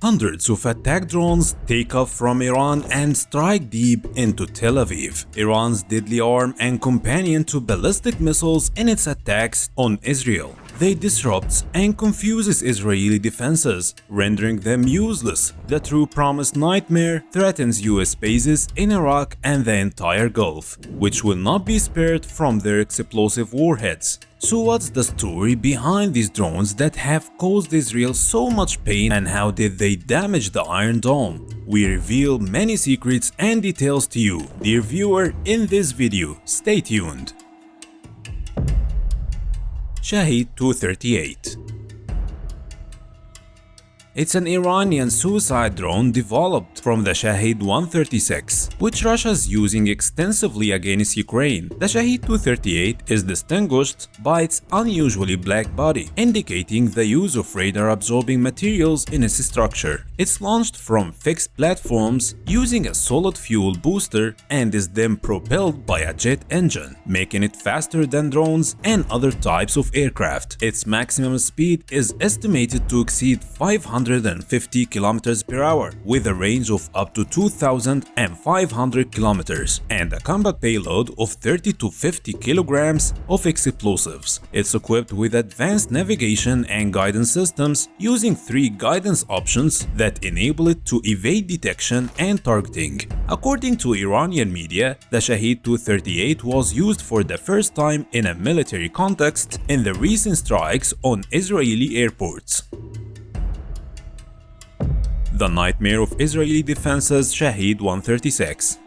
Hundreds of attack drones take off from Iran and strike deep into Tel Aviv, Iran's deadly arm and companion to ballistic missiles in its attacks on Israel. They disrupt and confuses Israeli defenses, rendering them useless. The true promised nightmare threatens US bases in Iraq and the entire Gulf, which will not be spared from their explosive warheads. So what's the story behind these drones that have caused Israel so much pain, and how did they damage the Iron Dome? We reveal many secrets and details to you, dear viewer, in this video. Stay tuned. Shahed 238. It's an Iranian suicide drone developed from the Shahed 136, which Russia is using extensively against Ukraine. The Shahed 238 is distinguished by its unusually black body, indicating the use of radar-absorbing materials in its structure. It's launched from fixed platforms using a solid fuel booster and is then propelled by a jet engine, making it faster than drones and other types of aircraft. Its maximum speed is estimated to exceed 550 km/h with a range of up to 2,500 km and a combat payload of 30 to 50 kg of explosives. It's equipped with advanced navigation and guidance systems using 3 guidance options that enable it to evade detection and targeting. According to Iranian media, the Shahed 238 was used for the first time in a military context in the recent strikes on Israeli airports. The nightmare of Israeli defenses, Shahed 136.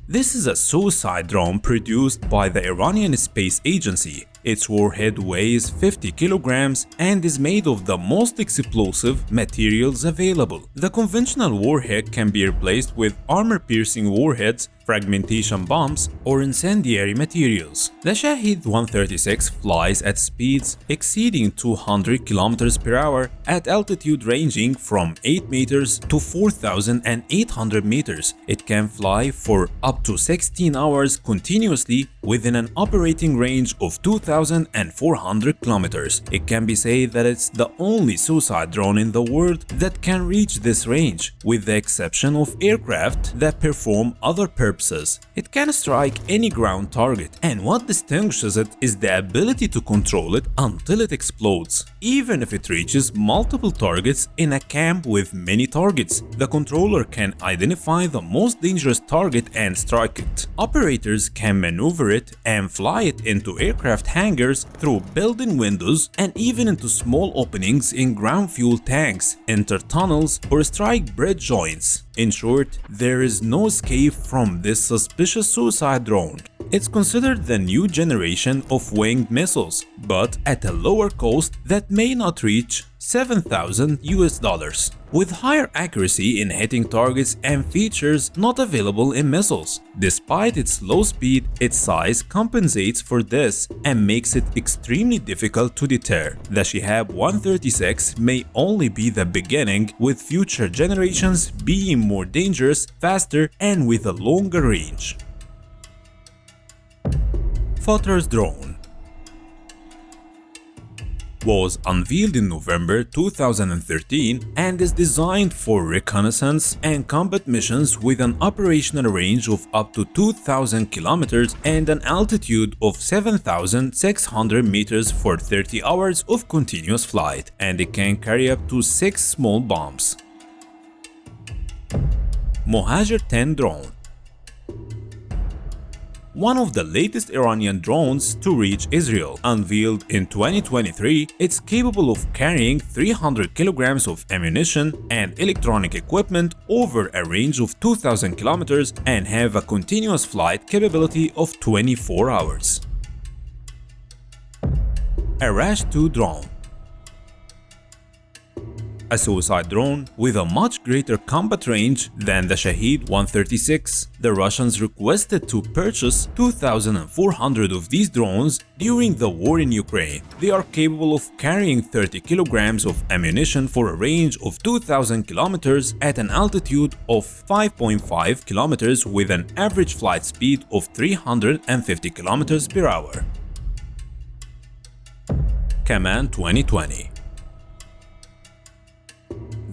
This is a suicide drone produced by the Iranian Space Agency. Its warhead weighs 50 kg and is made of the most explosive materials available. The conventional warhead can be replaced with armor-piercing warheads, fragmentation bombs, or incendiary materials. The Shahed 136 flies at speeds exceeding 200 km/h at altitude ranging from 8 meters to 4,800 meters. It can fly for up to 16 hours continuously within an operating range of 2,400 kilometers. It can be said that it's the only suicide drone in the world that can reach this range, with the exception of aircraft that perform other purposes. It can strike any ground target, and what distinguishes it is the ability to control it until it explodes. Even if it reaches multiple targets in a camp with many targets, the controller can identify the most dangerous target and strike it. Operators can maneuver it and fly it into aircraft hangars, through building windows, and even into small openings in ground fuel tanks, enter tunnels, or strike bridge joints. In short, there is no escape from this suspicious suicide drone. It's considered the new generation of winged missiles, but at a lower cost that may not reach $7,000, with higher accuracy in hitting targets and features not available in missiles. Despite its low speed, its size compensates for this and makes it extremely difficult to deter. The Shahed 136 may only be the beginning, with future generations being more dangerous, faster, and with a longer range. Futters drone was unveiled in November 2013 and is designed for reconnaissance and combat missions with an operational range of up to 2,000 kilometers and an altitude of 7,600 meters for 30 hours of continuous flight, and it can carry up to 6 small bombs. Moajer 10 drone. One of the latest Iranian drones to reach Israel. Unveiled in 2023, it's capable of carrying 300 kilograms of ammunition and electronic equipment over a range of 2,000 kilometers and have a continuous flight capability of 24 hours. Arash 2 drone. A suicide drone with a much greater combat range than the Shahed 136. The Russians requested to purchase 2,400 of these drones during the war in Ukraine. They are capable of carrying 30 kilograms of ammunition for a range of 2,000 kilometers at an altitude of 5.5 kilometers with an average flight speed of 350 kilometers per hour. Command 2020.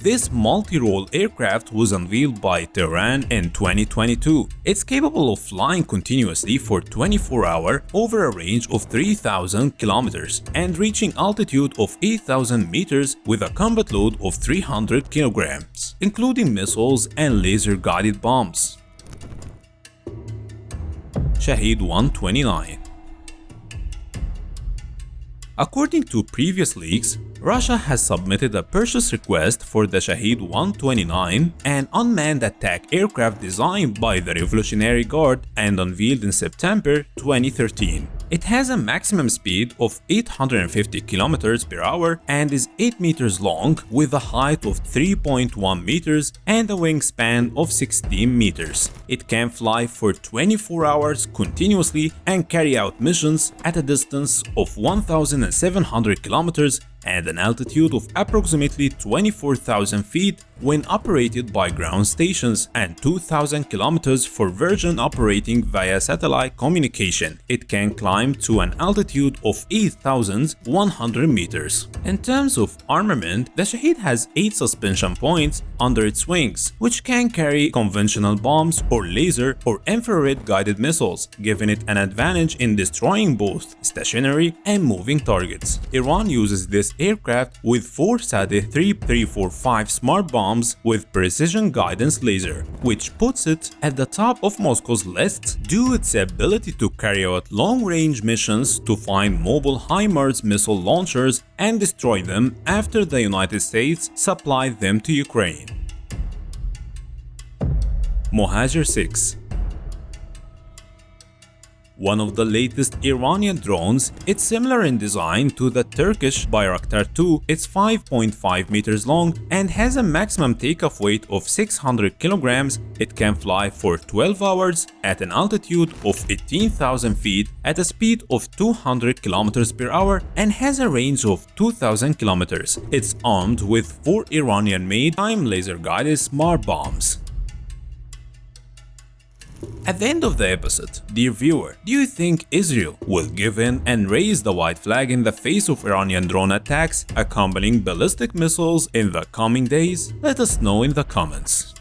This multi-role aircraft was unveiled by Tehran in 2022. It's capable of flying continuously for 24 hours over a range of 3,000 kilometers and reaching altitude of 8,000 meters with a combat load of 300 kilograms, including missiles and laser-guided bombs. Shahed 129. According to previous leaks, Russia has submitted a purchase request for the Shahed 129, an unmanned attack aircraft designed by the Revolutionary Guard and unveiled in September 2013. It has a maximum speed of 850 km per hour and is 8 meters long with a height of 3.1 meters and a wingspan of 16 meters. It can fly for 24 hours continuously and carry out missions at a distance of 1,700 kilometers and an altitude of approximately 24,000 feet when operated by ground stations and 2,000 kilometers for version operating via satellite communication. It can climb to an altitude of 8,100 meters. In terms of armament, the Shahed has 8 suspension points under its wings, which can carry conventional bombs or laser or infrared guided missiles, giving it an advantage in destroying both stationary and moving targets. Iran uses this aircraft with 4 Sadeh 345 smart bombs with precision guidance laser, which puts it at the top of Moscow's list due to its ability to carry out long-range missions to find mobile HIMARS missile launchers and destroy them after the United States supplied them to Ukraine. Moajer 6. One of the latest Iranian drones, it's similar in design to the Turkish Bayraktar 2. It's 5.5 meters long and has a maximum takeoff weight of 600 kilograms. It can fly for 12 hours at an altitude of 18,000 feet at a speed of 200 kilometers per hour and has a range of 2,000 kilometers. It's armed with 4 Iranian-made time laser-guided smart bombs. At the end of the episode, dear viewer, do you think Israel will give in and raise the white flag in the face of Iranian drone attacks accompanying ballistic missiles in the coming days? Let us know in the comments.